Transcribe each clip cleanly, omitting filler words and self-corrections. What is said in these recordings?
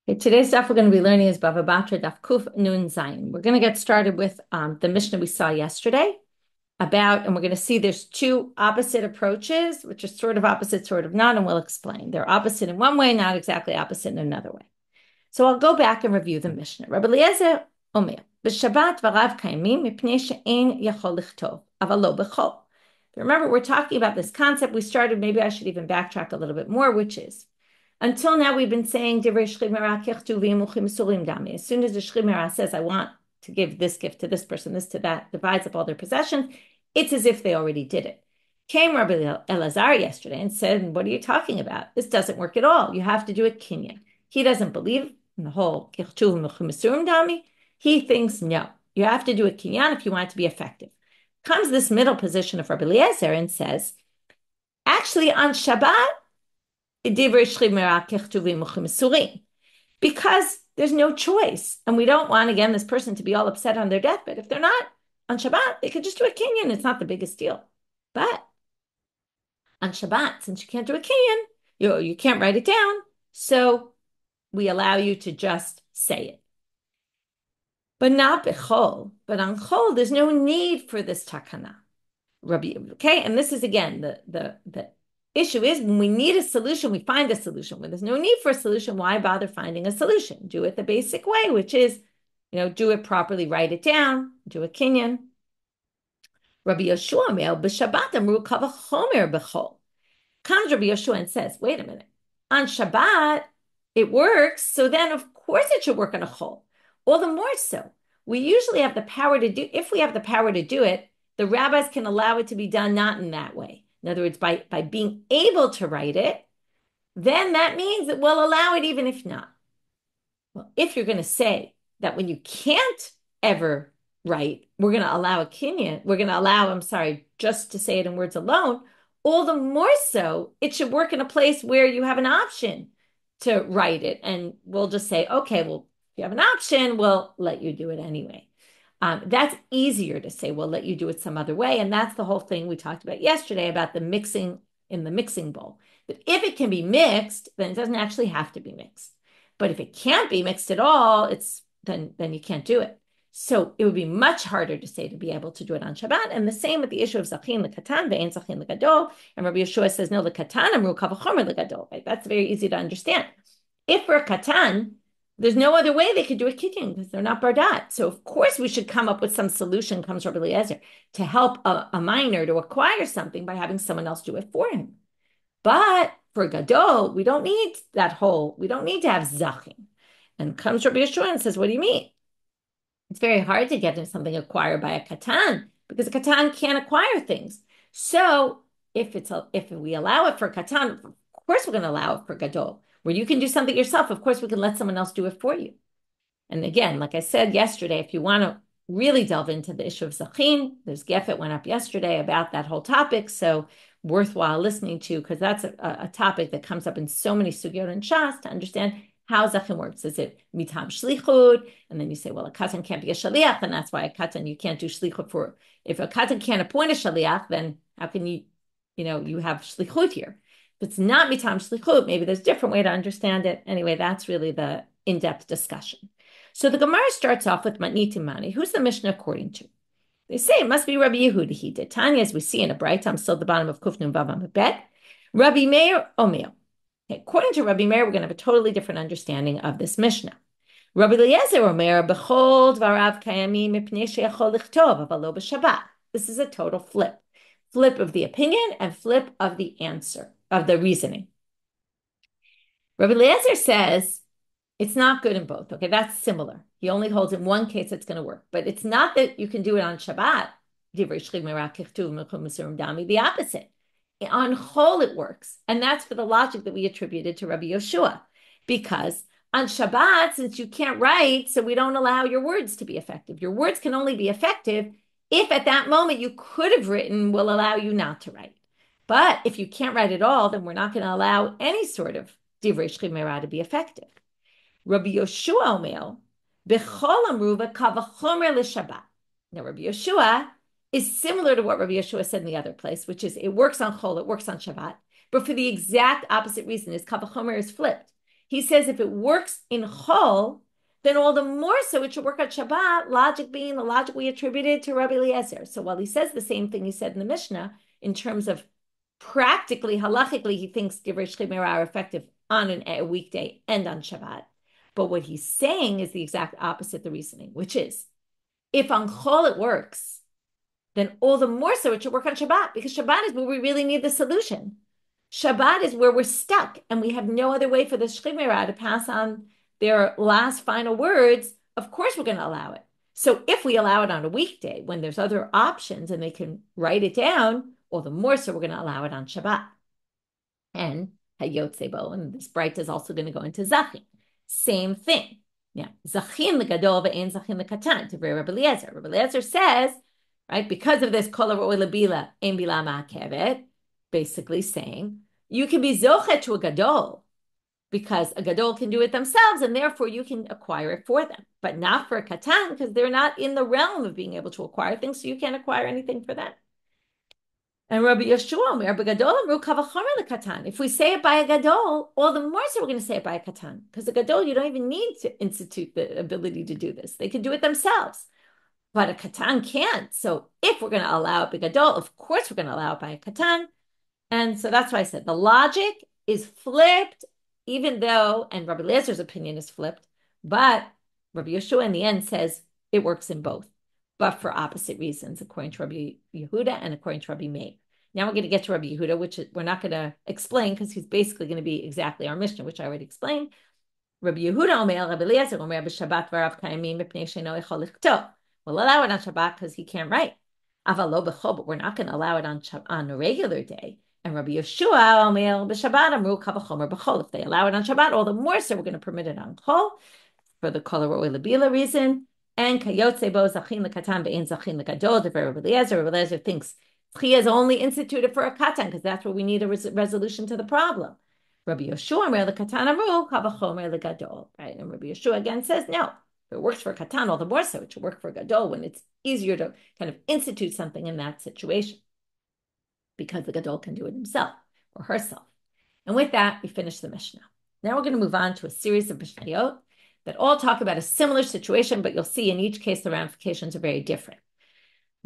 Okay, today's stuff we're going to be learning is Bava Batra Daf Kuf Nun Zayin. We're going to get started with the Mishnah we saw yesterday and we're going to see there's two opposite approaches, which are sort of opposite, sort of not, and we'll explain. They're opposite in one way, not exactly opposite in another way. So I'll go back and review the Mishnah. Rabbi Eliezer Omer, B'Shabbat v'rav kaimim mipnei she'ein yachol lichtov, aval lo b'chol. Remember, we're talking about this concept. We started, maybe I should even backtrack a little bit more, which is, until now, we've been saying, as soon as the Shchimera says, I want to give this gift to this person, this to that, divides up all their possessions, it's as if they already did it. Came Rabbi Elazar yesterday and said, what are you talking about? This doesn't work at all. You have to do a kinyan. He doesn't believe in the whole dami. He thinks, no, you have to do a kinyan if you want it to be effective. Comes this middle position of Rabbi Eliezer and says, actually, on Shabbat, because there's no choice. And we don't want, again, this person to be all upset on their deathbed. If they're not on Shabbat, they could just do a kinyan. It's not the biggest deal. But on Shabbat, since you can't do a kinyan, you can't write it down. So we allow you to just say it. But not bechol. But on chol, there's no need for this takana. Okay, and this is again the issue is when we need a solution, we find a solution. When there's no need for a solution, why bother finding a solution? Do it the basic way, which is, do it properly, write it down, do a kinyan. Rabbi Yoshua b'Shabbat amru kavachomer b'chol. Comes Rabbi Yoshua and says, wait a minute, on Shabbat it works, so then of course it should work on a chol. All the more so. We usually have the power to do, if we have the power to do it, the rabbis can allow it to be done not in that way. In other words, by being able to write it, then that means that we'll allow it even if not. Well, if you're going to say that when you can't ever write, we're going to allow a kinyan, we're going to allow, just to say it in words alone, all the more so it should work in a place where you have an option to write it. And we'll just say, okay, well, if you have an option, we'll let you do it anyway. That's easier to say, we'll let you do it some other way. And that's the whole thing we talked about yesterday about the mixing in the mixing bowl. But if it can be mixed, then it doesn't actually have to be mixed. But if it can't be mixed at all, then you can't do it. So it would be much harder to say to be able to do it on Shabbat. And the same with the issue of zachin lekatan ve'en zachin legadol. And Rabbi Yeshua says, no, lekatan amru kavachomer legadol. Right? That's very easy to understand. If we're katan, there's no other way they could do a kicking because they're not bardat. So of course we should come up with some solution, comes Rabbi Eliezer, to help a minor to acquire something by having someone else do it for him. But for gadol, we don't need we don't need to have zachin. And comes Rabbi Yeshua and says, what do you mean? It's very hard to get something acquired by a katan because a katan can't acquire things. So if we allow it for katan, of course we're going to allow it for gadol. Where you can do something yourself, of course, we can let someone else do it for you. And again, like I said yesterday, if you want to really delve into the issue of zachin, there's Gefet went up yesterday about that whole topic, so worthwhile listening to, because that's a topic that comes up in so many sugyot and shas to understand how zachin works. Is it mitam shlichut? And then you say, well, a katan can't be a shaliach, and that's why a katan, you can't do shlichut for. If a katan can't appoint a shaliach, then how can you have shlichut here? If it's not mitam shlichut, maybe there's a different way to understand it. Anyway, that's really the in-depth discussion. So the Gemara starts off with matniti mani. Who's the Mishnah according to? They say it must be Rabbi Yehuda. He did Tanya, as we see in a bright. I'm still at the bottom of Kufnun Vavam Bet. Rabbi Meir Omer. Okay, according to Rabbi Meir, we're going to have a totally different understanding of this Mishnah. Rabbi Eliezer Omer bechol dvarav kayamim mipnei sheyachol lichtov aval lo b'Shabbat. This is a total flip of the opinion and flip of the answer, of the reasoning. Rabbi Eliezer says it's not good in both. Okay, that's similar. He only holds in one case it's going to work, but it's not that you can do it on Shabbat. The opposite. On chol it works, and that's for the logic that we attributed to Rabbi Yoshua, because on Shabbat, since you can't write, so we don't allow your words to be effective. Your words can only be effective if at that moment you could have written, will allow you not to write. But if you can't write at all, then we're not going to allow any sort of divrei shchimera to be effective. Rabbi Yoshua Omer, b'chol amruva kavachomer l'Shabbat. Now, Rabbi Yoshua is similar to what Rabbi Yoshua said in the other place, which is it works on chol, it works on Shabbat, but for the exact opposite reason. His kavachomer is flipped. he says if it works in Chol, then all the more so it should work on Shabbat, logic being the logic we attributed to Rabbi Eliezer. So while he says the same thing he said in the Mishnah, in terms of practically, halachically, he thinks Divrei Shechimera are effective on a weekday and on Shabbat. But what he's saying is the exact opposite the reasoning, which is, if on Chol it works, then all the more so it should work on Shabbat, because Shabbat is where we really need the solution. Shabbat is where we're stuck, and we have no other way for the Shechimera to pass on their last final words. Of course we're going to allow it. So if we allow it on a weekday, when there's other options and they can write it down, all the more so we're going to allow it on Shabbat. And Hayotzebo, and this bright is also going to go into Zachin. Same thing. Yeah, Zachin the Gadol and Zachin the Katan to Rabbi Eliezer. Rabbi Eliezer says, right, because of this Kol Labila Ein Bila Ma'akevet, basically saying you can be Zochet to a Gadol because a Gadol can do it themselves, and therefore you can acquire it for them, but not for a Katan because they're not in the realm of being able to acquire things, so you can't acquire anything for them. And Rabbi Yeshua, Rabbi Gadol, Katan. If we say it by a Gadol, all the more so we're going to say it by a Katan. Because a Gadol, you don't even need to institute the ability to do this. They can do it themselves. But a Katan can't. So if we're going to allow it by Gadol, of course we're going to allow it by a Katan. And so that's why I said the logic is flipped, even though, and Rabbi Eliezer opinion is flipped, but Rabbi Yeshua in the end says it works in both, but for opposite reasons, according to Rabbi Yehuda and according to Rabbi Meir. Now we're going to get to Rabbi Yehuda, which we're not going to explain because he's basically going to be exactly our Mishnah, which I already explained. Rabbi Yehuda Omer, Rabbi Eliezer Omer, B'Shabbat v'Rav Kayimim mipnei she'eno echol lichtov. We'll allow it on Shabbat because he can't write. Aval lo b'chol, but we're not going to allow it on a regular day. And Rabbi Yeshua Omer, B'Shabbat amru kal v'chomer b'chol. If they allow it on Shabbat, all the more so we're going to permit it on Chol for the kol labila reason. And kayotze bo zachin lekatan be'en zachin lekadol. Rabbi Eliezer thinks Chiyah is only instituted for a katan because that's where we need a resolution to the problem. Rabbi Yeshua Omer lekatan amru kal v'chomer legadol. Right, and Rabbi Yeshua again says no. If it works for a katan, all the more so it should work for a gadol when it's easier to kind of institute something in that situation because the gadol can do it himself or herself. And with that, we finish the Mishnah. Now we're going to move on to a series of Mishnayot that all talk about a similar situation, but you'll see in each case the ramifications are very different.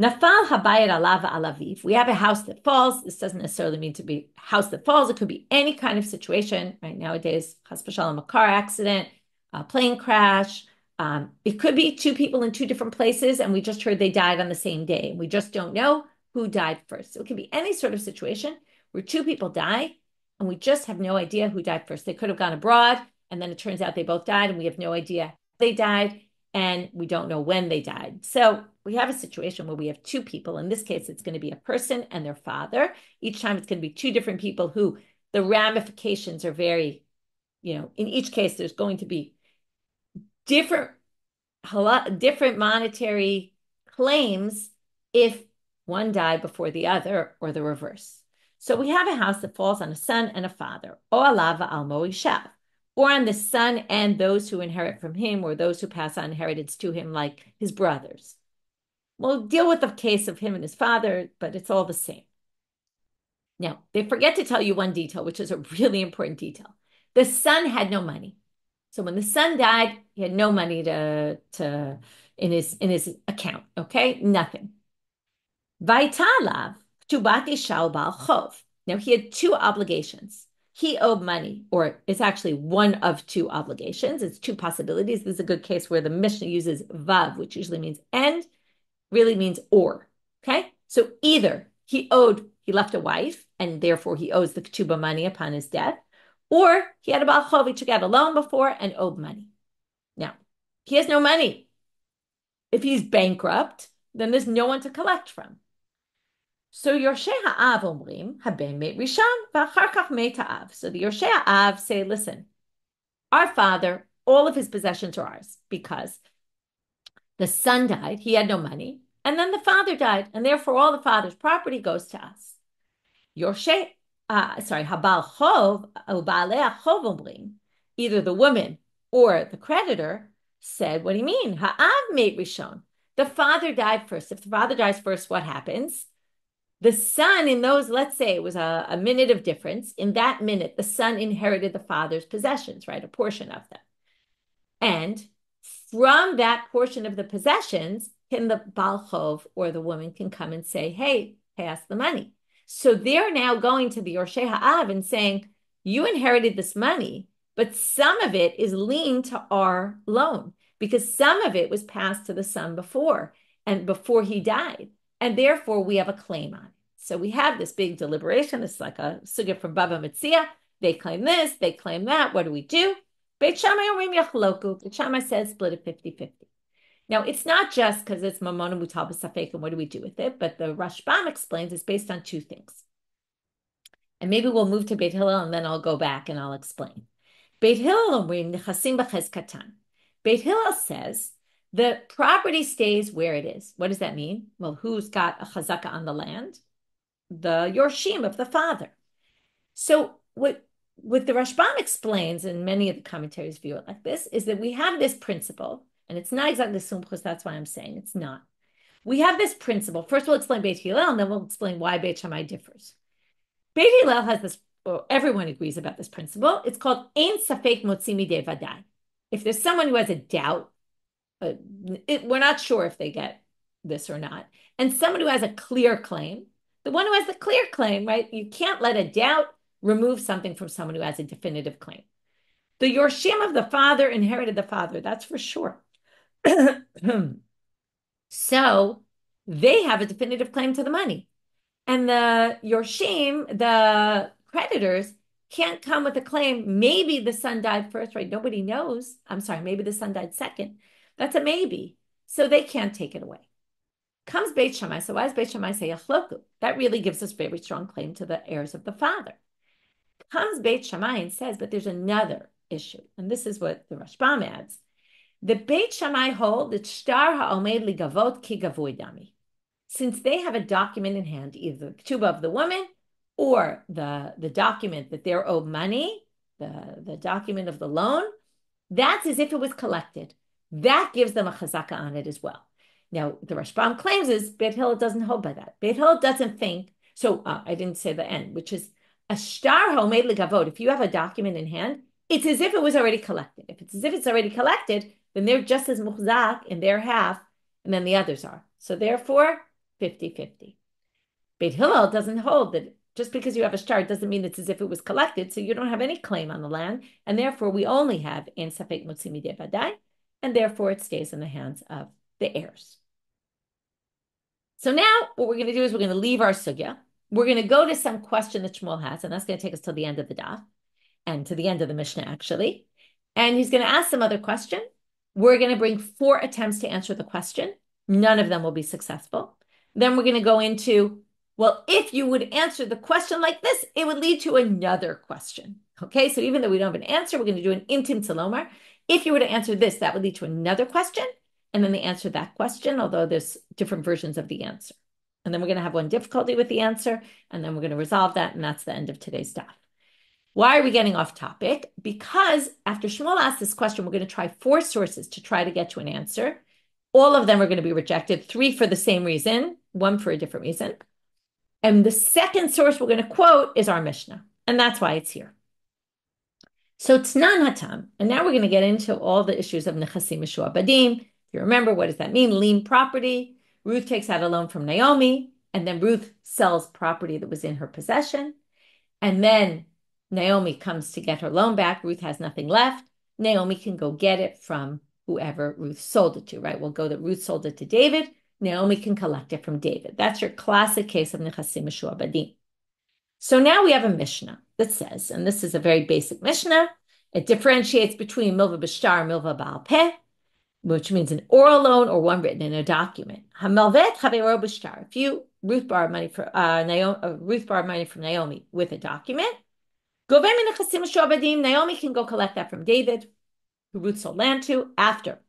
Nafal habayit alav alaviv. We have a house that falls. This doesn't necessarily mean to be a house that falls. It could be any kind of situation. Right nowadays, chas v'shalom, a car accident, a plane crash. It could be two people in two different places, and we just heard they died on the same day. We just don't know who died first. So it could be any sort of situation where two people die, and we just have no idea who died first. They could have gone abroad, and then it turns out they both died, and we have no idea they died, and we don't know when they died. So we have a situation where we have two people. In this case, it's going to be a person and their father. Each time it's going to be two different people who the ramifications are very, in each case, there's going to be different monetary claims if one died before the other or the reverse. So we have a house that falls on a son and a father, or alava al moishav, or on the son and those who inherit from him, or those who pass on inheritance to him, like his brothers. We'll deal with the case of him and his father, but it's all the same. Now, they forget to tell you one detail, which is a really important detail. The son had no money. So when the son died, he had no money in his account. Okay, nothing. Vaitalav tubati shal bal chov. Now he had two obligations. He owed money, or it's actually one of two obligations. It's two possibilities. This is a good case where the Mishnah uses vav, which usually means and, really means or. Okay, so either he left a wife, and therefore he owes the ketuba money upon his death, or he had a Baal Chov, he took out a loan before and owed money. Now, he has no money. If he's bankrupt, then there's no one to collect from. So Yorshei Ha'av omrim, haben meit rishon, v'achar kach meit ha'av. So the Yorshei Ha'av say, listen, our father, all of his possessions are ours because the son died, he had no money, and then the father died, and therefore all the father's property goes to us. Yorshei Habal Chov, Ubalei Chov omrim, either the woman or the creditor said, what do you mean? Ha'av meit rishon. The father died first. If the father dies first, what happens? The son in those, let's say it was a minute of difference. In that minute, the son inherited the father's possessions, right? A portion of them. And from that portion of the possessions, can the Balchov or the woman can come and say, hey, pay us the money. So they're now going to the Yorshei Ha'av and saying, you inherited this money, but some of it is linked to our loan because some of it was passed to the son before and before he died. And therefore we have a claim on it. So we have this big deliberation. It's like a sugya from Bava Metzia. They claim this, they claim that. What do we do? Beit Shammai says split it 50-50. Now, it's not just because it's mamona mutal safek and what do we do with it? But the Rashbam explains it's based on two things. And maybe we'll move to Beit Hillel and then I'll go back and I'll explain. Beit Hillel Beit Hillel says the property stays where it is. What does that mean? Well, who's got a chazaka on the land? The Yorshim of the father. So what the Rashbam explains, and many of the commentaries view it like this, is that we have this principle, and it's not exactly sumchus, that's why I'm saying it's not. We have this principle. First, we'll explain Beit Hillel, and then we'll explain why Beit Shammai differs. Beit Hillel has this, or everyone agrees about this principle. It's called ein safek motzi midei vadai. If there's someone who has a doubt, we're not sure if they get this or not, and someone who has a clear claim, the one who has the clear claim, right? You can't let a doubt remove something from someone who has a definitive claim. The Yorshim of the father inherited the father, that's for sure. So they have a definitive claim to the money. And the Yorshim, the creditors, can't come with a claim. Maybe the son died first, right? Nobody knows. I'm sorry, maybe the son died second. That's a maybe. So they can't take it away. Comes Beit Shammai. So why does Beit Shammai say yachloku? That really gives us very strong claim to the heirs of the father. Comes Beit Shammai and says, but there's another issue. And this is what the Rashbam adds. The Beit Shammai hold that shtar ha'omed ligavot ki gavui dami. Since they have a document in hand, either the ketuba of the woman or the document that they're owed money, the document of the loan, that's as if it was collected. That gives them a chazaka on it as well. Now, the Rashbam claims is Beit Hillel doesn't hold by that. Beit Hillel doesn't think, so I didn't say the end, which is a shtar homed legavot. If you have a document in hand, it's as if it was already collected. If it's as if it's already collected, then they're just as muhzak in their half, and then the others are. So therefore, 50-50. Beit Hillel doesn't hold that just because you have a shtar doesn't mean it's as if it was collected, so you don't have any claim on the land, and therefore we only have ein safek motzi midei vadai, and therefore it stays in the hands of the heirs. So now what we're going to do is we're going to leave our sugya. We're going to go to some question that Shmuel has, and that's going to take us till the end of the daf, and to the end of the Mishnah, actually. And he's going to ask some other question. We're going to bring 4 attempts to answer the question. None of them will be successful. Then we're going to go into, well, if you would answer the question like this, it would lead to another question. Okay, so even though we don't have an answer, we're going to do an intim salomar. If you were to answer this, that would lead to another question, and then they answer that question, although there's different versions of the answer. And then we're going to have one difficulty with the answer, and then we're going to resolve that, and that's the end of today's daf. Why are we getting off topic? Because after Shmuel asked this question, we're going to try 4 sources to try to get to an answer. All of them are going to be rejected, 3 for the same reason, 1 for a different reason. And the second source we're going to quote is our Mishnah, and that's why it's here. So Tnan Hatam, and now we're going to get into all the issues of Nechasim Mishuabadim. If you remember, what does that mean? Lien property. Ruth takes out a loan from Naomi, and then Ruth sells property that was in her possession. And then Naomi comes to get her loan back. Ruth has nothing left. Naomi can go get it from whoever Ruth sold it to, right? We'll go that Ruth sold it to David. Naomi can collect it from David. That's your classic case of Nechasim Mishuabadim. So now we have a Mishnah that says, and this is a very basic Mishnah, it differentiates between milva b'shtar and milva ba'al peh, which means an oral loan or one written in a document. Hamelvet chaveiro b'shtar. If Ruth borrowed money from Naomi with a document, Naomi can go collect that from David, who Ruth sold land to, after.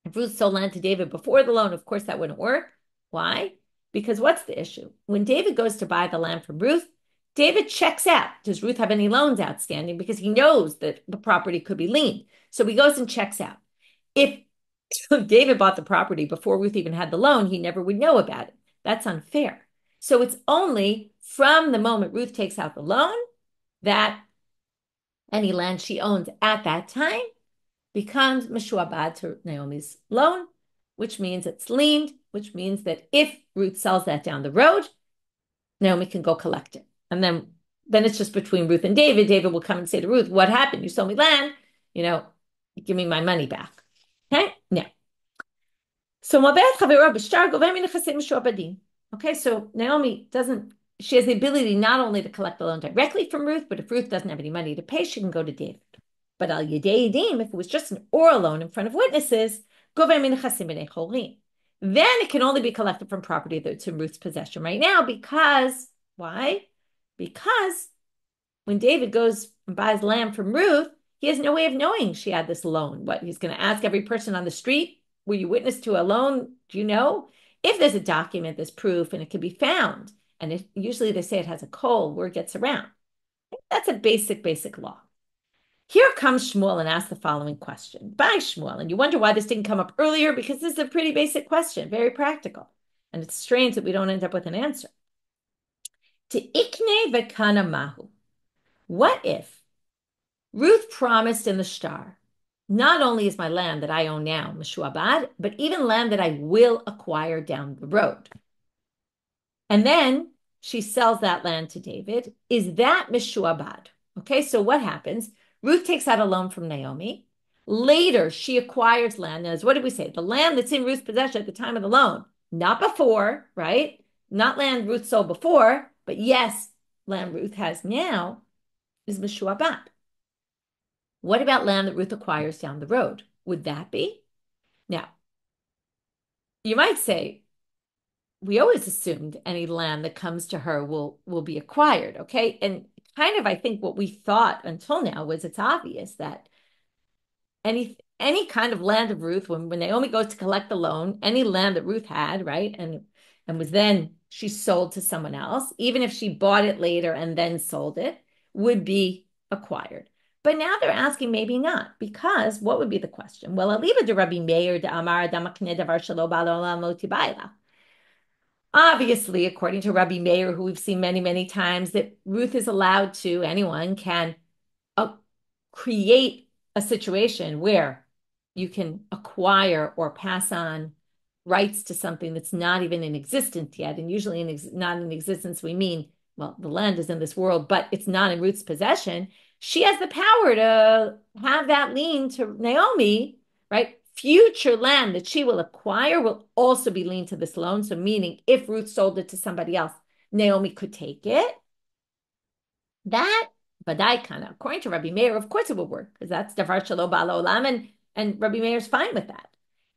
If Ruth sold land to David before the loan, of course that wouldn't work. Why? Because what's the issue? When David goes to buy the land from Ruth, David checks out, does Ruth have any loans outstanding? Because he knows that the property could be liened. So he goes and checks out. If David bought the property before Ruth even had the loan, he never would know about it. That's unfair. So it's only from the moment Ruth takes out the loan that any land she owns at that time becomes meshuabad to Naomi's loan, which means it's liened, which means that if Ruth sells that down the road, Naomi can go collect it. And then it's just between Ruth and David. David will come and say to Ruth, what happened? You sold me land, give me my money back. Okay? Now, so okay, so Naomi she has the ability not only to collect the loan directly from Ruth, but if Ruth doesn't have any money to pay, she can go to David. But al yedei edim, if it was just an oral loan in front of witnesses, then it can only be collected from property that's in Ruth's possession right now. Because why? Because when David goes and buys land from Ruth, he has no way of knowing she had this loan. What, he's going to ask every person on the street, were you witness to a loan? Do you know? If there's a document, there's proof, and it can be found, and usually they say it has a code, word gets around. That's a basic law. Here comes Shmuel and asks the following question. By Shmuel, and you wonder why this didn't come up earlier, because this is a pretty basic question, very practical. And it's strange that we don't end up with an answer. To ikne vekana mahu. What if Ruth promised in the star, not only is my land that I own now, Meshuabad, but even land that I will acquire down the road. And then she sells that land to David. Is that Meshuabad? Okay, so what happens? Ruth takes out a loan from Naomi. Later, she acquires land. Now, what did we say? The land that's in Ruth's possession at the time of the loan, not before, right? Not land Ruth sold before, but yes, land Ruth has now is Meshuabad. What about land that Ruth acquires down the road? Would that be? Now, you might say, we always assumed any land that comes to her will be acquired, okay? And kind of, I think what we thought until now was it's obvious that any kind of land of Ruth, when Naomi goes to collect the loan, any land that Ruth had, right, and was then she sold to someone else, even if she bought it later and then sold it, would be acquired. But now they're asking maybe not, because what would be the question? Well, aliba de Rabbi Meir de Amar damakne davar shelo ba'al olam lo tibayla. Obviously, according to Rabbi Meir, who we've seen many, many times, that Ruth is allowed to, anyone can create a situation where you can acquire or pass on rights to something that's not even in existence yet. And usually not in existence, we mean, well, the land is in this world, but it's not in Ruth's possession. She has the power to have that lien to Naomi, right? Future land that she will acquire will also be liened to this loan. So meaning if Ruth sold it to somebody else, Naomi could take it. That vadai kind of, according to Rabbi Meir, of course it will work, because that's davar shelo ba'al olam, and Rabbi Meir's fine with that.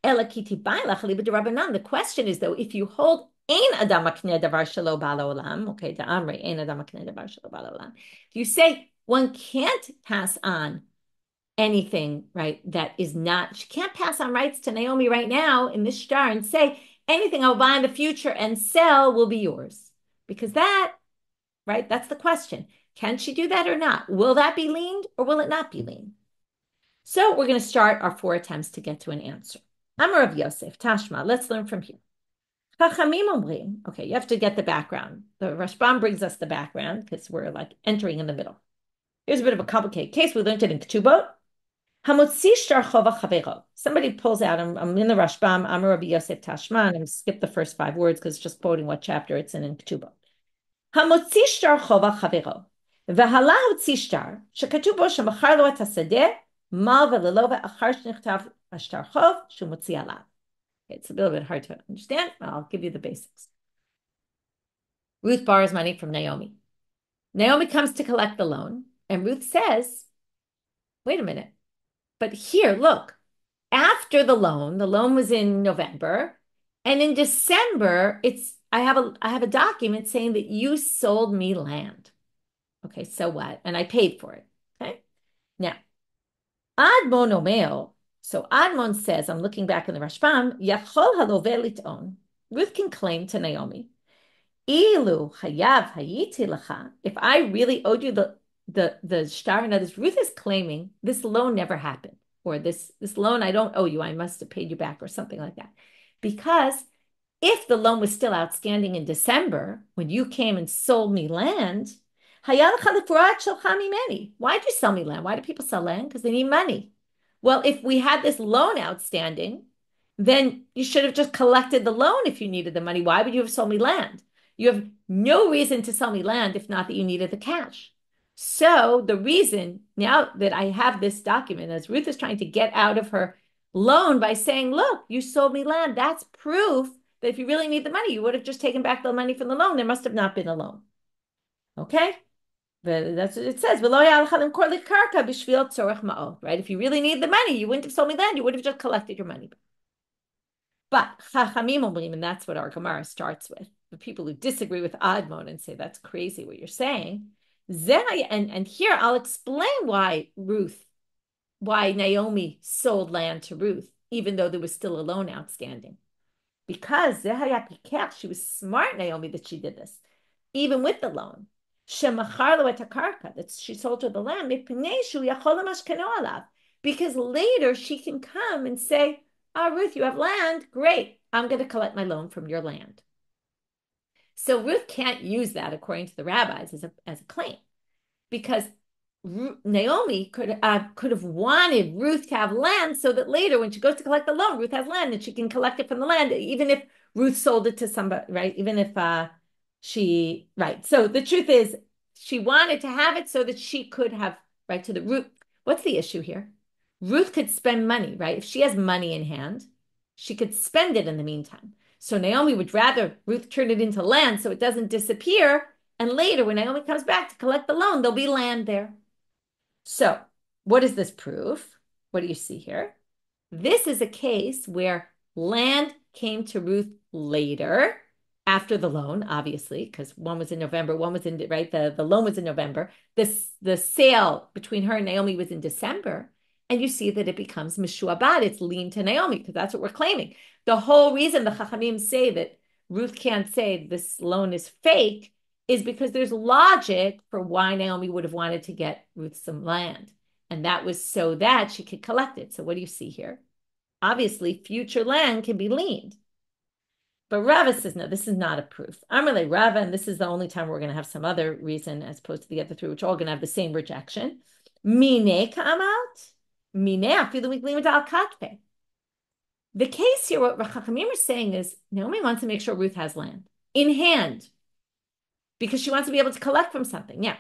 The question is, though, if you hold ein adam makneh davar shelo ba'al olam, okay, da'amri ein adam makneh davar shelo ba'al olam, if you say one can't pass on anything, right, that is not, she can't pass on rights to Naomi right now in this star and say anything I'll buy in the future and sell will be yours, because that, right, that's the question. Can she do that or not? Will that be liened or will it not be liened? So we're going to start our 4 attempts to get to an answer. Amar of Yosef, Tashma, let's learn from here. Okay, you have to get the background. The Rashbam brings us the background because we're like entering in the middle. Here's a bit of a complicated case. We learned it in ketuba. Somebody pulls out, I'm in the Rashbam, Amar of Yosef, Tashma, and I'm skip the first 5 words because it's just quoting what chapter it's in ketuba. המוציא שטר חוב על חברו, והלה הוציא שטר, שכתוב בו שמכר לו את השדה, מל וללא ואחר שנכתב השטר חוב, שהוא מוציא עליו. It's a little bit hard to understand, but I'll give you the basics. Ruth borrows money from Naomi. Naomi comes to collect the loan, and Ruth says, wait a minute, but here, look, after the loan was in November, and in December, I have a document saying that you sold me land. Okay, so what? And I paid for it. Okay. Now, Admon Omeo. So Admon says, I'm looking back in the Rashbam, Yachol haloveh lit'on. Ruth can claim to Naomi, Ilu hayav hayiti lacha. If I really owed you the shtar, and others, Ruth is claiming this loan never happened, or this loan I don't owe you. I must have paid you back, or something like that, because if the loan was still outstanding in December, when you came and sold me land, why'd you sell me land? Why do people sell land? Because they need money. Well, if we had this loan outstanding, then you should have just collected the loan if you needed the money. Why would you have sold me land? You have no reason to sell me land if not that you needed the cash. So the reason now that I have this document, as Ruth is trying to get out of her loan by saying, look, you sold me land, that's proof that if you really need the money, you would have just taken back the money from the loan. There must have not been a loan. Okay? But that's what it says. Right? If you really need the money, you wouldn't have sold me land. You would have just collected your money. But Chachamim omrim, and that's what our Gemara starts with. The people who disagree with Admon and say that's crazy what you're saying. And here I'll explain why Naomi sold land to Ruth, even though there was still a loan outstanding. Because she was smart, Naomi, that she did this, even with the loan. That she sold her the land, because later she can come and say, Ruth, you have land, great, I'm going to collect my loan from your land. So Ruth can't use that, according to the rabbis, as a claim, because Naomi could have wanted Ruth to have land so that later when she goes to collect the loan, Ruth has land and she can collect it from the land, even if Ruth sold it to somebody, right? Even if right. So the truth is she wanted to have it so that she could have, right, to the Ruth. What's the issue here? Ruth could spend money, right? If she has money in hand, she could spend it in the meantime. So Naomi would rather Ruth turn it into land so it doesn't disappear. And later when Naomi comes back to collect the loan, there'll be land there. So what does this prove? What do you see here? This is a case where land came to Ruth later, after the loan, obviously, because one was in November, one was in, right? The loan was in November. The sale between her and Naomi was in December. And you see that it becomes mishuabad. It's lean to Naomi, because that's what we're claiming. The whole reason the Chachamim say that Ruth can't say this loan is fake is because there's logic for why Naomi would have wanted to get Ruth some land. And that was so that she could collect it. So what do you see here? Obviously, future land can be leaned. But Rava says, no, this is not a proof. Amarle Rava, and this is the only time we're going to have some other reason as opposed to the other three, which are all going to have the same rejection. Mine ka'amat, mine afilu miklim al katpe. The case here, what Chachamim are saying is, Naomi wants to make sure Ruth has land in hand because she wants to be able to collect from something. Yeah.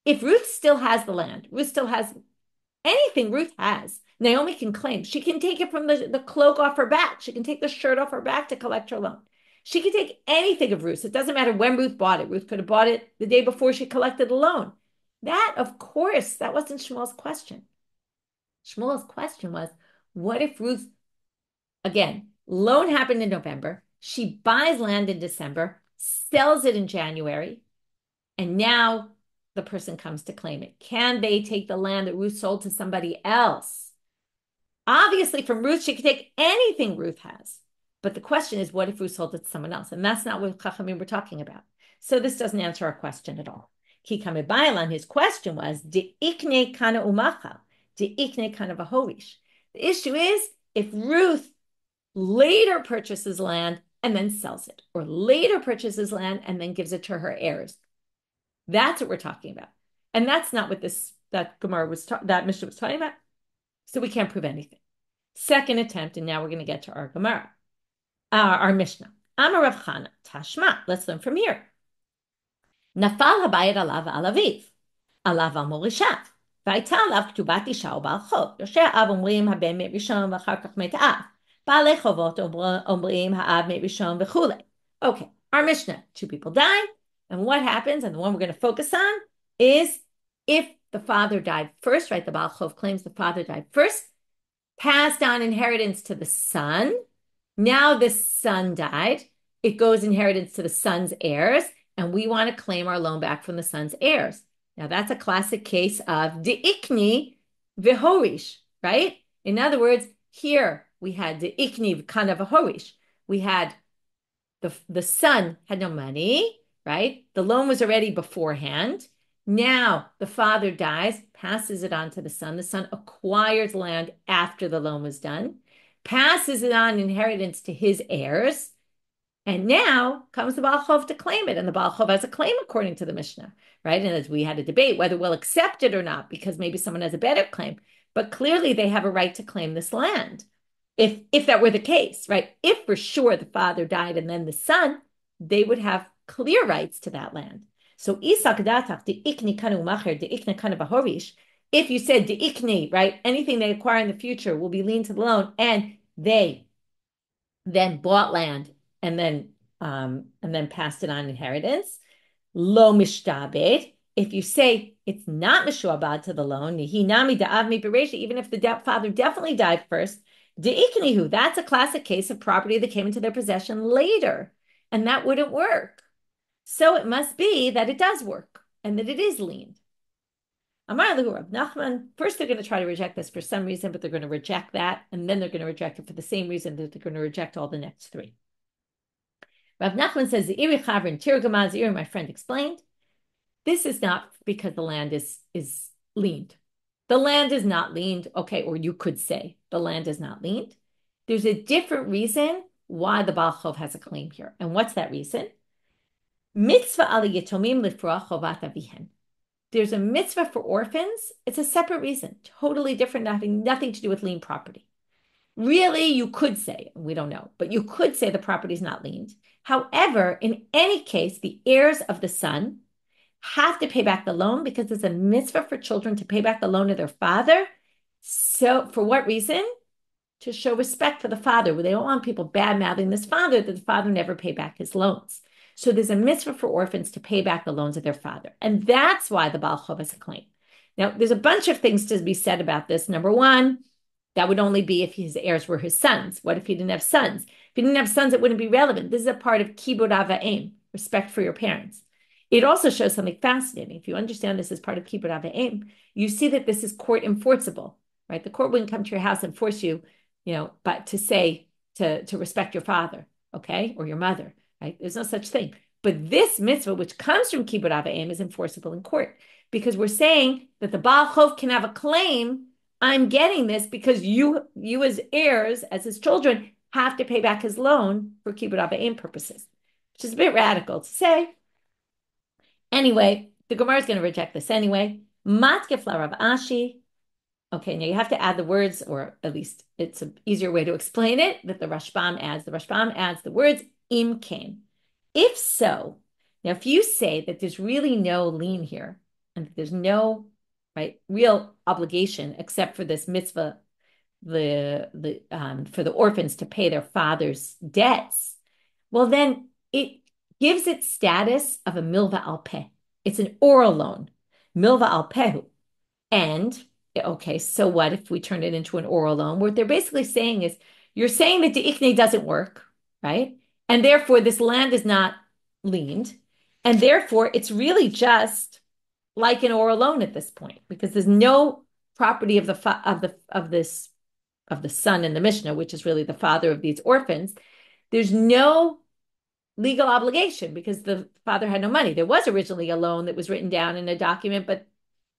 If Ruth still has the land, Ruth still has anything Ruth has, Naomi can claim. She can take it from the cloak off her back. She can take the shirt off her back to collect her loan. She can take anything of Ruth. It doesn't matter when Ruth bought it. Ruth could have bought it the day before she collected the loan. That, of course, that wasn't Shmuel's question. Shmuel's question was, what if Ruth, again, loan happened in November. She buys land in December, sells it in January, and now the person comes to claim it. Can they take the land that Ruth sold to somebody else? Obviously, from Ruth, she could take anything Ruth has. But the question is, what if Ruth sold it to someone else? And that's not what Chachamim were talking about. So this doesn't answer our question at all. Kikame Bailan, his question was, de ikne kana umachal, de ikne kana v'horish. The issue is, if Ruth later purchases land and then sells it, or later purchases land and then gives it to her heirs. That's what we're talking about. And that's not what that Gemara that Mishnah was talking about. So we can't prove anything. Second attempt, and now we're going to get to our Gemara, our Mishnah. Amar Rav Chana, Tashma. Let's learn from here. Nafal habayit alav alaviv, alav al morishav. והייתה עליו כתובת אישה או בעל חוב. יושבי האב אומרים הבן מת ראשון ואחר כך מת האב. בעלי חובות אומרים האב מת ראשון וכולי. Okay, our Mishnah, two people die, and what happens, and the one we're going to focus on, is if the father died first, right? The Baal Chov claims the father died first, passed on inheritance to the son. Now the son died. It goes inheritance to the son's heirs, and we want to claim our loan back from the son's heirs. Now that's a classic case of de'ikni v'horish, right? In other words, here we had de'ikni v'kana v'horish. We had the son had no money, right? The loan was already beforehand. Now the father dies, passes it on to the son. The son acquires land after the loan was done, passes it on inheritance to his heirs. And now comes the Baal Chov to claim it. And the Baal Chov has a claim according to the Mishnah, right? And as we had a debate whether we'll accept it or not, because maybe someone has a better claim. But clearly they have a right to claim this land. If that were the case, right? If for sure the father died and then the son, they would have clear rights to that land. So Isak datach de ikni kanu macher de ikni kanu bahorish. If you said de ikni, right, anything they acquire in the future will be lien to the loan, and they then bought land and then passed it on inheritance. Lo mishtabed. If you say it's not mishuabad to the loan, hinami da'avmi bereisha, even if the father definitely died first, deiknihu. That's a classic case of property that came into their possession later, and that wouldn't work. So it must be that it does work and that it is liened. Amar lahu Rav Nachman. First, they're going to try to reject this for some reason, but they're going to reject that, and then they're going to reject it for the same reason that they're going to reject all the next three. Rav Nachman says, the Iri Chavrin Tirgamaz Iri, my friend explained, this is not because the land is liened. The land is not liened, okay, or you could say the land is not liened. There's a different reason why the Baal Chov has a claim here. And what's that reason? Mitzvah al yetomim lifra chovat avihen. There's a mitzvah for orphans. It's a separate reason, totally different, having nothing to do with lien property. Really, you could say, we don't know, but you could say the property is not liened. However, in any case, the heirs of the son have to pay back the loan because there's a mitzvah for children to pay back the loan of their father. So for what reason? To show respect for the father. They don't want people bad-mouthing this father that the father never paid back his loans. So there's a mitzvah for orphans to pay back the loans of their father. And that's why the Baal Chov has a claim. Now, there's a bunch of things to be said about this. Number one, that would only be if his heirs were his sons. What if he didn't have sons? If he didn't have sons, it wouldn't be relevant. This is a part of kibud ava'im, respect for your parents. It also shows something fascinating. If you understand this as part of kibud ava'im, you see that this is court enforceable, right? The court wouldn't come to your house and force you, but to say to respect your father, okay, or your mother, right? There's no such thing. But this mitzvah, which comes from kibud ava'im, is enforceable in court because we're saying that the Baal Chov can have a claim. I'm getting this because you as heirs, as his children, have to pay back his loan for kibud ava'im purposes, which is a bit radical to say. Anyway, the Gemara is going to reject this anyway. Matkefla Rav Ashi. Okay, now you have to add the words, or at least it's an easier way to explain it, that the Rashbam adds. The Rashbam adds the words im kain. If so, now if you say that there's really no lien here, and that there's no real obligation except for this mitzvah, for the orphans to pay their father's debts, well then it gives it status of a milva al peh. It's an oral loan, milva al pehu. And okay, so what if we turn it into an oral loan? What they're basically saying is, you're saying that the ikne doesn't work, right? And therefore this land is not liened, and therefore it's really just like an oral loan at this point, because there's no property of the son in the Mishnah, which is really the father of these orphans. There's no legal obligation because the father had no money. There was originally a loan that was written down in a document, but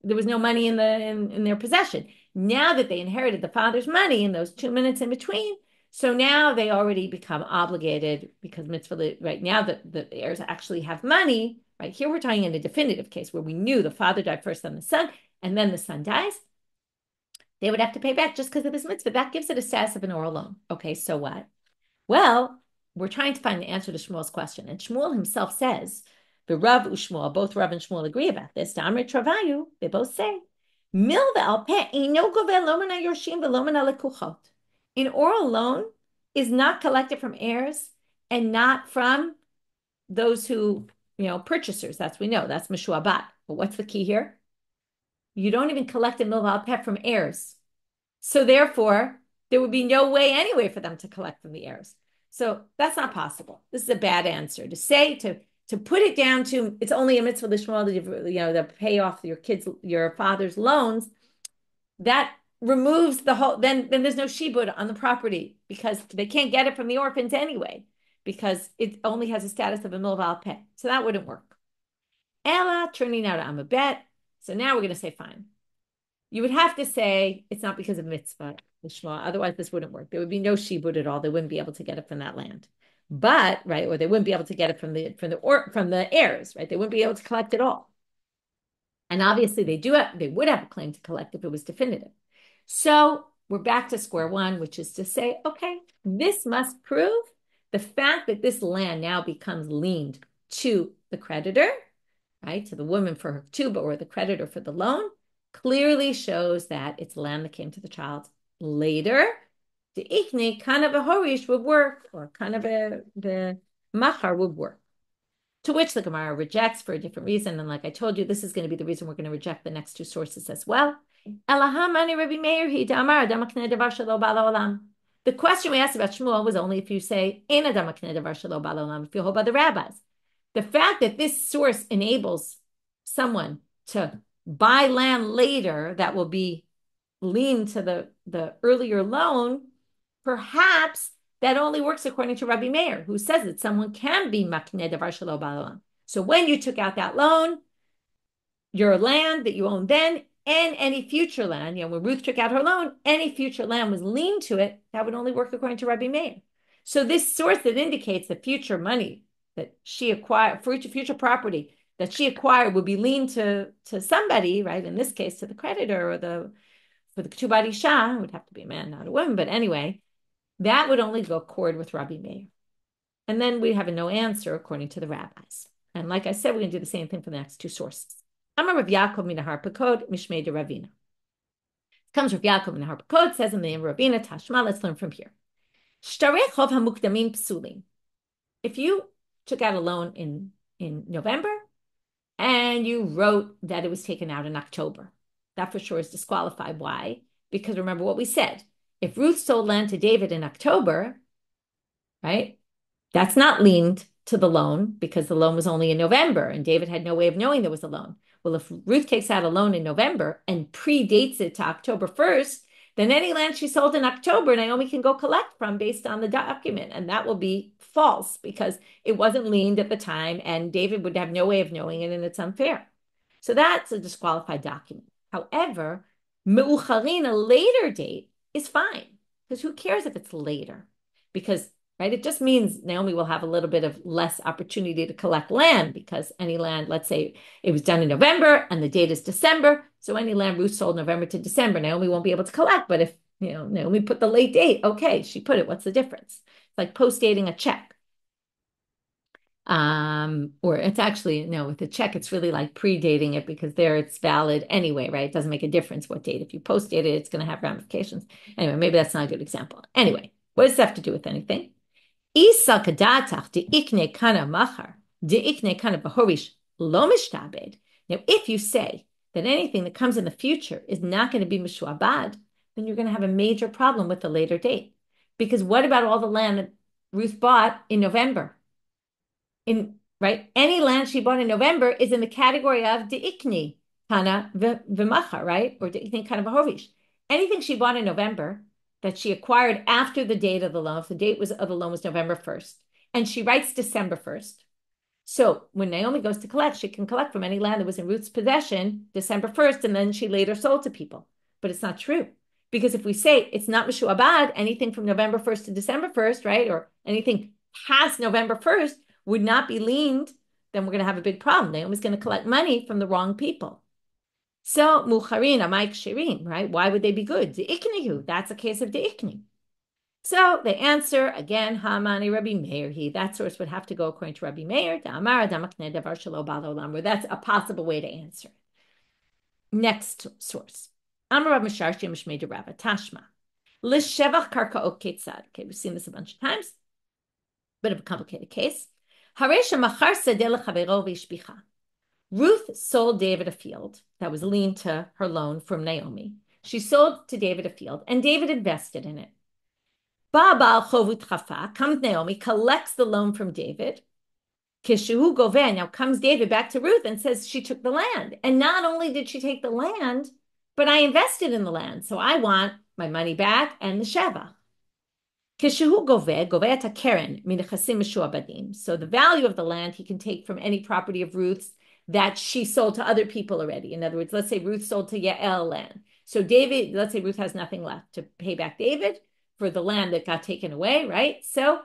there was no money in their possession. Now that they inherited the father's money in those 2 minutes in between, so now they already become obligated because mitzvah, right now the heirs actually have money. Right here, we're talking in a definitive case where we knew the father died first, then the son, and then the son dies. They would have to pay back just because of this mitzvah. That gives it a status of an oral loan. Okay, so what? Well, we're trying to find the answer to Shmuel's question. And Shmuel himself says, the Rav Ushmuel, both Rav and Shmuel agree about this. Damri Travayu, they both say, Milva al peh ino gove lomana yorshim velomana lekuchot. An oral loan is not collected from heirs and not from those who, purchasers. That's we know. That's mishuabat. But what's the key here? You don't even collect a milva al peh from heirs. So therefore, there would be no way anyway for them to collect from the heirs. So that's not possible. This is a bad answer. To say, to put it down to, it's only a mitzvah l'shmuel to pay off your father's loans, that removes the whole, then there's no shibud on the property because they can't get it from the orphans anyway, because it only has a status of a milva al peh. So that wouldn't work. Ella, turning out I'm a bet. So now we're going to say, fine. You would have to say it's not because of mitzvah, l'shmuel. Otherwise, this wouldn't work. There would be no shibud at all. They wouldn't be able to get it from that land. But, right, or they wouldn't be able to get it from the heirs, right? They wouldn't be able to collect it all. And obviously they would have a claim to collect if it was definitive. So we're back to square one, which is to say, okay, this must prove the fact that this land now becomes liened to the creditor, right, to the woman for her ketuba or the creditor for the loan, clearly shows that it's land that came to the child later. The ikni kind of a horish would work, or kind of the machar would work. To which the Gemara rejects for a different reason. And like I told you, this is going to be the reason we're going to reject the next two sources as well. The question we asked about Shmuel was only if you say, if you hold by the rabbis. The fact that this source enables someone to buy land later that will be lien to the earlier loan, perhaps that only works according to Rabbi Meir, who says that someone can be makneh davar shelo ba'olam. So when you took out that loan, your land that you owned then and any future land, when Ruth took out her loan, any future land was lien to it, that would only work according to Rabbi Meir. So this source that indicates that future money that she acquired, future property that she acquired would be lien to somebody, right? In this case, to the creditor or for the ketuba isha, it would have to be a man, not a woman. But anyway, that would only go accord with Rabbi Meir. And then we have a no answer according to the rabbis. And like I said, we're going to do the same thing for the next two sources. Amar Rav Yaakov min Harpakod, Mishmei de Ravina. Comes Rav Yaakov min Harpakod, says in the name of Ravina, Tashma, let's learn from here. Shtarei chov hamukdamim psulim. If you took out a loan in November and you wrote that it was taken out in October, that for sure is disqualified. Why? Because remember what we said. If Ruth sold land to David in October, right, that's not liened to the loan because the loan was only in November and David had no way of knowing there was a loan. Well, if Ruth takes out a loan in November and predates it to October 1st, then any land she sold in October, Naomi can go collect from based on the document. And that will be false because it wasn't liened at the time and David would have no way of knowing it and it's unfair. So that's a disqualified document. However, Meucharin, a later date, is fine because who cares if it's later? Because, right, it just means Naomi will have a little bit of less opportunity to collect land because any land, let's say it was done in November and the date is December. So any land Ruth sold November to December, Naomi won't be able to collect. But if, Naomi put the late date, okay, she put it. What's the difference? It's like post-dating a check. Or it's actually, no, with the check, it's really like predating it because there it's valid anyway, right? It doesn't make a difference what date. If you post date it, it's going to have ramifications. Anyway, maybe that's not a good example. Anyway, what does this have to do with anything? Now, if you say that anything that comes in the future is not going to be mishuabad, then you're going to have a major problem with the later date. Because what about all the land that Ruth bought in November? Right, any land she bought in November is in the category of deikni kana v'macha, right, or deikni kana v'horish. Anything she bought in November that she acquired after the date of the loan, if the date of the loan was November 1st, and she writes December 1st. So when Naomi goes to collect, she can collect from any land that was in Ruth's possession December 1st, and then she later sold to people. But it's not true. Because if we say it's not mishuabad, anything from November 1st to December 1st, right, or anything past November 1st, would not be liened, then we're going to have a big problem. Naomi's going to collect money from the wrong people. So, mucharin, amayk shirin, right? Why would they be good? De'iknihu, that's a case of de'ikni. So they answer, again, Hamani Rabbi Meir. That source would have to go according to Rabbi Meir, where that's a possible way to answer. Next source. Amar Rav Misharshi Mishmei de Rava, Tashma. L'shevach karkaot ketzad. Okay, we've seen this a bunch of times. Bit of a complicated case. Ruth sold David a field that was lien to her loan from Naomi. She sold to David a field, and David invested in it. Comes Naomi, collects the loan from David. Now comes David back to Ruth and says she took the land. And not only did she take the land, but I invested in the land. So I want my money back and the sheva. So the value of the land he can take from any property of Ruth's that she sold to other people already. In other words, let's say Ruth sold to Yael land. So David, let's say Ruth has nothing left to pay back David for the land that got taken away, right? So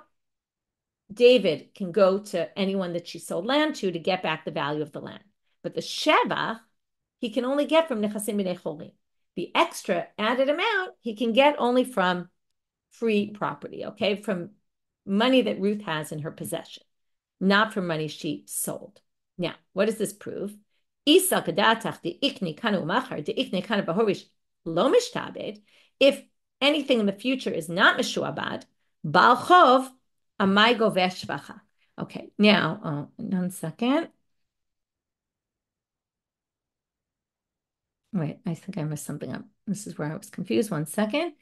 David can go to anyone that she sold land to get back the value of the land. But the shevach, he can only get from nechasim b'nei cholim. The extra added amount he can get only from free property, okay, from money that Ruth has in her possession, not from money she sold. Now, what does this prove? If anything in the future is not mishuabad, bal chov amai goveh shvacha. Okay, now, 1 second. Wait, I think I messed something up. This is where I was confused. 1 second.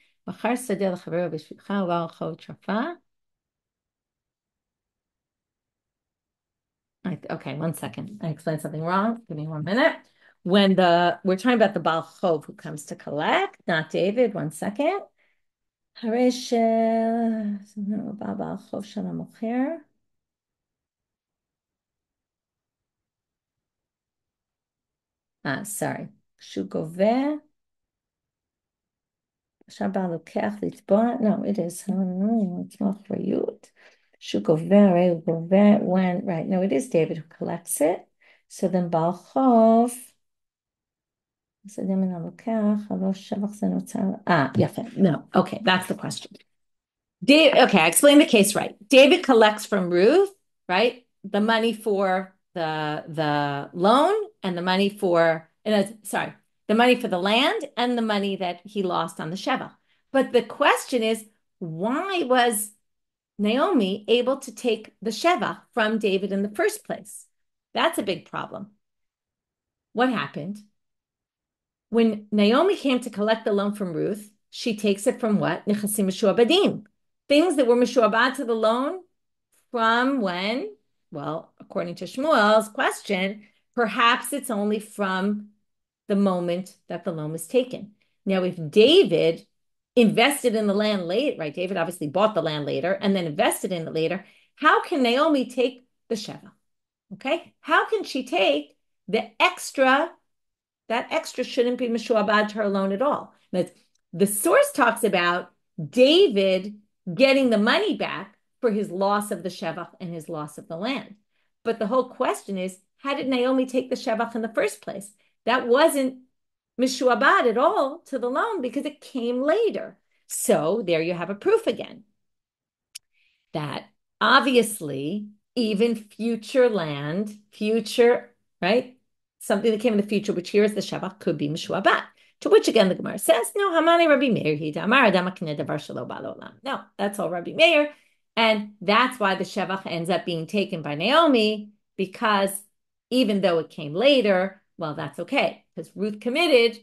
Okay, 1 second. I explained something wrong. Give me 1 minute. When we're talking about the Baal Chov who comes to collect, not David. 1 second. Sorry. Shugoveh. No, it is. It's not for you. Shugoveh, when, right. No, it is David who collects it. So then Baal Chov. No, okay, that's the question. Okay, I explained the case right. David collects from Ruth, right, the money for the loan and the money for, the money for the land and the money that he lost on the Sheva. But the question is, why was Naomi able to take the Sheva from David in the first place? That's a big problem. What happened? When Naomi came to collect the loan from Ruth, she takes it from what? Nechasim mishuabadim. Things that were mishuabad to the loan from when? Well, according to Shmuel's question, perhaps it's only from the moment that the loan was taken. Now, if David invested in the land late, right? David obviously bought the land later and then invested in it later. How can Naomi take the Sheva? Okay. How can she take the extra? That extra shouldn't be mishuabad to her loan at all. But the source talks about David getting the money back for his loss of the shevach and his loss of the land. But the whole question is, how did Naomi take the shevach in the first place? That wasn't mishuabad at all to the loan because it came later. So there you have a proof again that obviously even future land, right? Something that came in the future, which here is the shevach, could be mishuabat. To which again the Gemara says, no, Hamani Rabbi Meir, no, that's all Rabbi Meir. And that's why the shevach ends up being taken by Naomi, because even though it came later, well, that's okay, because Ruth committed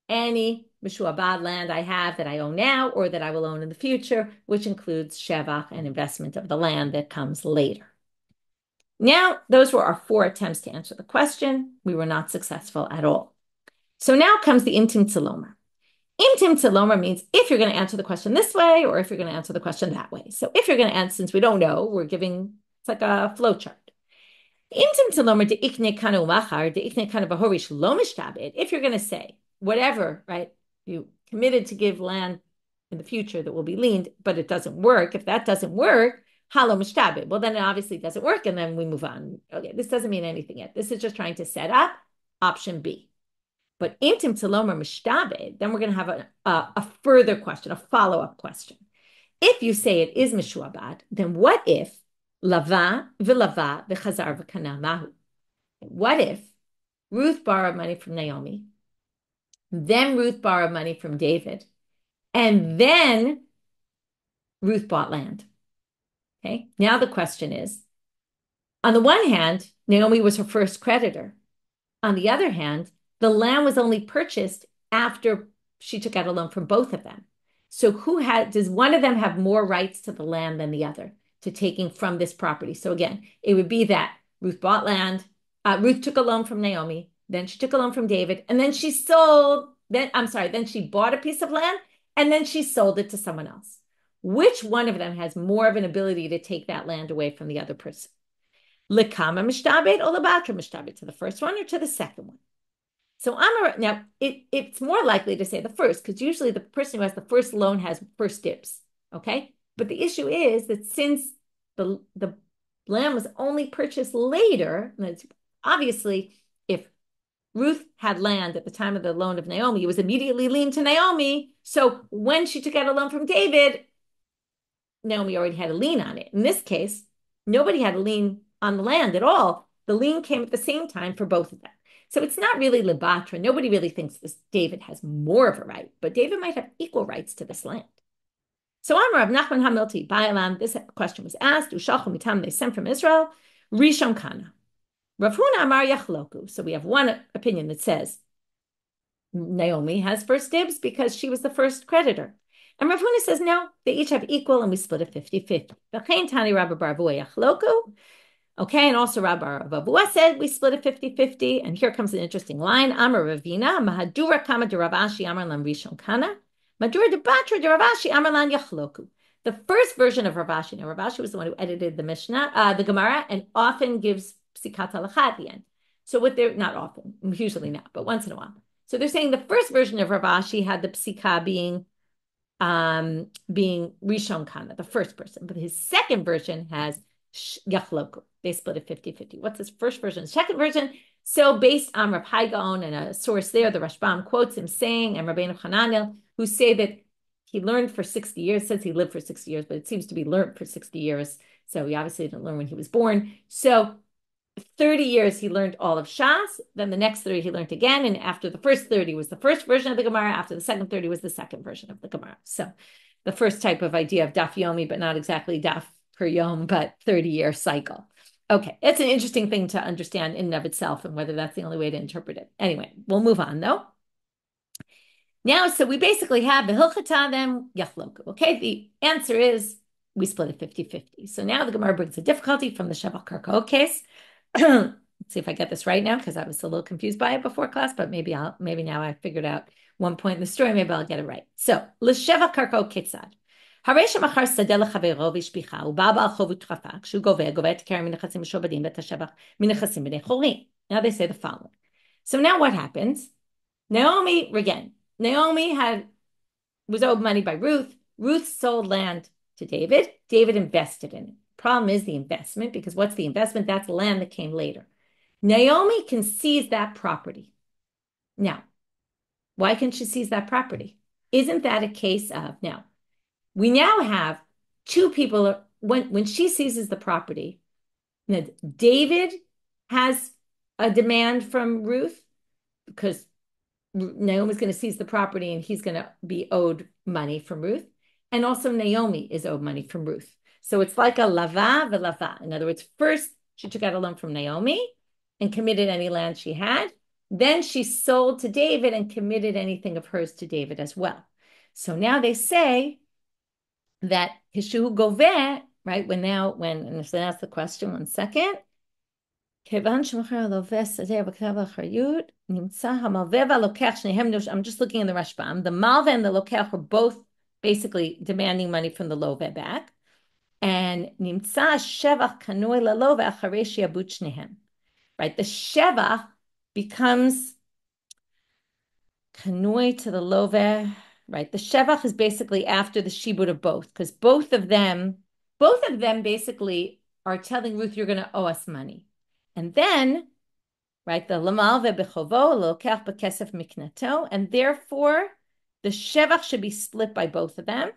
any mishuabad land I have that I own now or that I will own in the future, which includes shevach and investment of the land that comes later. Now, those were our 4 attempts to answer the question. We were not successful at all. So now comes the intim tzalomer. Intim tzalomer means if you're going to answer the question this way or if you're going to answer the question that way. So if you're going to answer, since we don't know, we're giving, it's like a flow chart. Intim tzalomer de'ikne kanu machar de'ikne kanu bahorish lo mishtabed. If you're going to say whatever, right, you committed to give land in the future that will be leaned, but it doesn't work. If that doesn't work, halo mishtabed. Well, then it obviously doesn't work, and then we move on. Okay, this doesn't mean anything yet. This is just trying to set up option B. But intim tzalomer mishtabed, then we're going to have a further question, a follow-up question. If you say it is mishuabad, then what if lava v'lava v'chazar v'kana mahu? What if Ruth borrowed money from Naomi, then Ruth borrowed money from David, and then Ruth bought land? Okay, now the question is, on the one hand, Naomi was her first creditor. On the other hand, the land was only purchased after she took out a loan from both of them. So does one of them have more rights to the land than the other, to taking from this property? So again, it would be that Ruth bought land, Ruth took a loan from Naomi, then she took a loan from David, and then she then she bought a piece of land, and then she sold it to someone else. Which one of them has more of an ability to take that land away from the other person? Lekama mishtabed or lebatra mishtabed, to the first one or to the second one? So now it's more likely to say the first, because usually the person who has the first loan has first dibs, okay? But the issue is that since the land was only purchased later, and it's obviously if Ruth had land at the time of the loan of Naomi, it was immediately lien to Naomi. So when she took out a loan from David, Naomi already had a lien on it. In this case, nobody had a lien on the land at all. The lien came at the same time for both of them. So it's not really Batra. Nobody really thinks David has more of a right, but David might have equal rights to this land. So Amar Rav Nachman Hamilti, Ba'alam, this question was asked, Ushalchu mitam, they sent from Israel, Rishon Kana. Rav Huna Amar Yachloku. So we have one opinion that says Naomi has first dibs because she was the first creditor. And Rav Huna says, no, they each have equal and we split it 50-50. V'chein Tani Rabba bar Avua Yachloku. Okay, and also Rabba bar Avua said we split it 50-50. And here comes an interesting line. Amar Ravina, Mahadura Kama de Rav Ashi Amar Lam Rishon Kana. Madura de Batra de Rav Ashi Amar Lan Yachloku. The first version of Rav Ashi, now Rav Ashi was the one who edited the Mishnah, the Gemara, and often gives psikat halacha at the end. So what they're, not often, usually not, but once in a while. So they're saying the first version of Rav Ashi had the psika being Rishon Kana, the first person, but his second version has Yachloku. They split it 50-50. What's his first version? The second version. So based on Rav Hai Gaon and a source there, the Rashbam quotes him saying, and Rabbeinu Hananel, who say that he learned for 60 years, says he lived for 60 years, but it seems to be learned for 60 years. So he obviously didn't learn when he was born. So 30 years he learned all of Shas, then the next 30 he learned again, and after the first 30 was the first version of the Gemara, after the second 30 was the second version of the Gemara. So the first type of idea of daf yomi, but not exactly daf per yom, but 30-year cycle. Okay, it's an interesting thing to understand in and of itself, and whether that's the only way to interpret it. Anyway, we'll move on though. Now, so we basically have the hilchata them yachloku. Okay, the answer is we split it 50-50. So now the Gemara brings a difficulty from the Shevach Karko case. Let's see if I get this right now, because I was a little confused by it before class, but maybe now I figured out one point in the story, maybe I'll get it right. So, l'sheva karko ketzad. Haresha machar sadeh lechavero v'ishpicha, u'ba ba'al chov u'trafak, shu goveh tekar min nechasim v'shobadim v'tashevach min nechasim b'nei cholim. Now they say the following. So now what happens? Naomi was owed money by Ruth. Ruth sold land to David. David invested in it. Problem is the investment, because what's the investment? That's land that came later. Naomi can seize that property. Now, why can she seize that property? Isn't that a case of, now, we now have two people, when she seizes the property, David has a demand from Ruth, because Naomi's going to seize the property and he's going to be owed money from Ruth. And also Naomi is owed money from Ruth. So it's like a lava v'lava. In other words, first she took out a loan from Naomi and committed any land she had. Then she sold to David and committed anything of hers to David as well. So now they say that Hishu Goveh, right? And so that's the question, 1 second. I'm just looking in the Rashbam. The Malveh and the Lokech were both basically demanding money from the Loveh back. And nimtza shevach kanoi laloveh acharei she'abut shnehem. Right, the shevach becomes kanoi to the loveh. Right, the shevach is basically after the shibud of both, because both of them basically are telling Ruth, you're going to owe us money. And then, right, the lamalveh bechovo lokech bekesef miknato, and therefore the shevach should be split by both of them.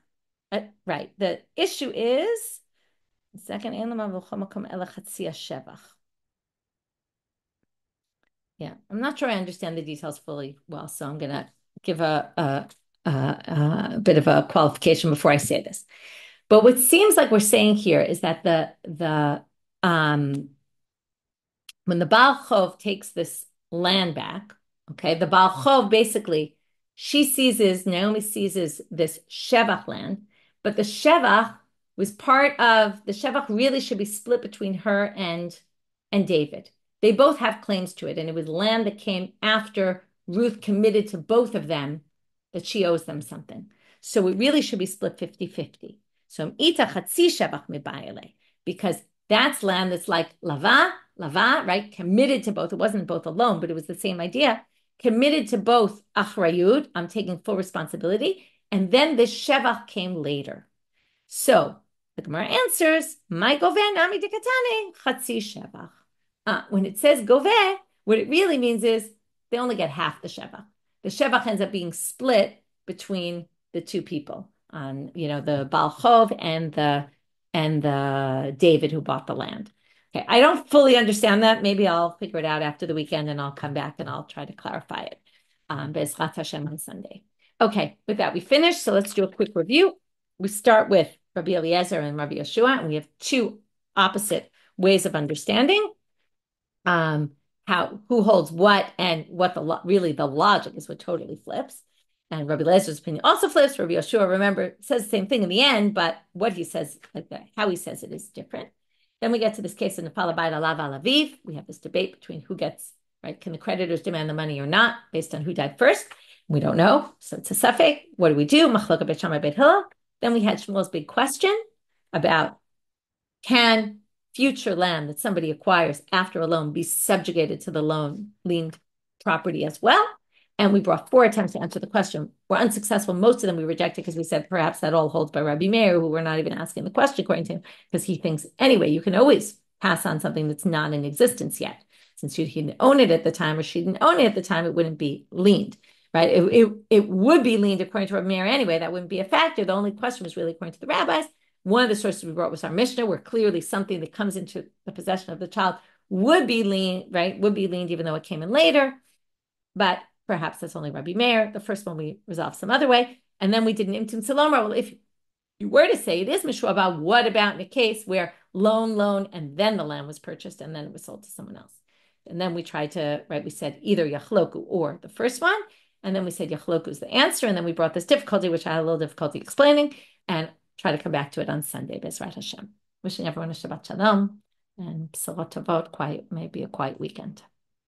Right. The issue is second. Yeah, I'm not sure I understand the details fully well, so I'm going to give a bit of a qualification before I say this. But what seems like we're saying here is that when the Baal Chov takes this land back, okay, the Baal Chov basically Naomi seizes this shevach land. But the shevach was the shevach really should be split between her and David. They both have claims to it, and it was land that came after Ruth committed to both of them that she owes them something. So it really should be split 50-50. So ita chatzi shevach mibayele, because that's land that's like lava, right? Committed to both. It wasn't both alone, but it was the same idea. Committed to both achrayut, I'm taking full responsibility. And then the shevach came later. So The Gemara answers, "My goveh nami dekatane chatzi shevach." When it says goveh, what it really means is they only get half the shevach. The shevach ends up being split between the two people, on the Baal Chov and the David who bought the land. Okay, I don't fully understand that. Maybe I'll figure it out after the weekend, and I'll come back and I'll try to clarify it. Be'ezrat Hashem on Sunday. Okay, with that we finished. So let's do a quick review. We start with Rabbi Eliezer and Rabbi Yeshua, and we have two opposite ways of understanding who holds what, and what really the logic is what totally flips. And Rabbi Eliezer opinion also flips. Rabbi Yeshua, remember, says the same thing in the end, but what he says, how he says it, is different. Then we get to this case in the Nefal Abayit Alav Alaviv. We have this debate between who gets, right? Can the creditors demand the money or not, based on who died first? We don't know, so it's a safek. What do we do? Machloka Beit Shamai Beit Hillel. Then we had Shmuel's big question about, can future land that somebody acquires after a loan be subjugated to the loan liened property as well? And we brought 4 attempts to answer the question. We're unsuccessful. Most of them we rejected because we said perhaps that all holds by Rabbi Meir, who we're not even asking the question according to him, because he thinks, anyway, you can always pass on something that's not in existence yet. Since he didn't own it at the time, or she didn't own it at the time, it wouldn't be liened, right? It would be liened according to Rabbi Meir anyway. That wouldn't be a factor. The only question was really according to the rabbis. One of the sources we brought was our Mishnah, where clearly something that comes into the possession of the child would be liened, right? Would be liened even though it came in later. But perhaps that's only Rabbi Meir. The first one we resolved some other way. And then we did an imtim salomar. Well, if you were to say it is mishua about, what about in a case where loan, and then the land was purchased and then it was sold to someone else? And then we tried to, right, we said either yachloku or the first one. And then we said yachloku is the answer. And then we brought this difficulty, which I had a little difficulty explaining, and try to come back to it on Sunday, Be'ezrat Hashem. Wishing everyone a Shabbat Shalom and B'sorot Tovot, maybe a quiet weekend.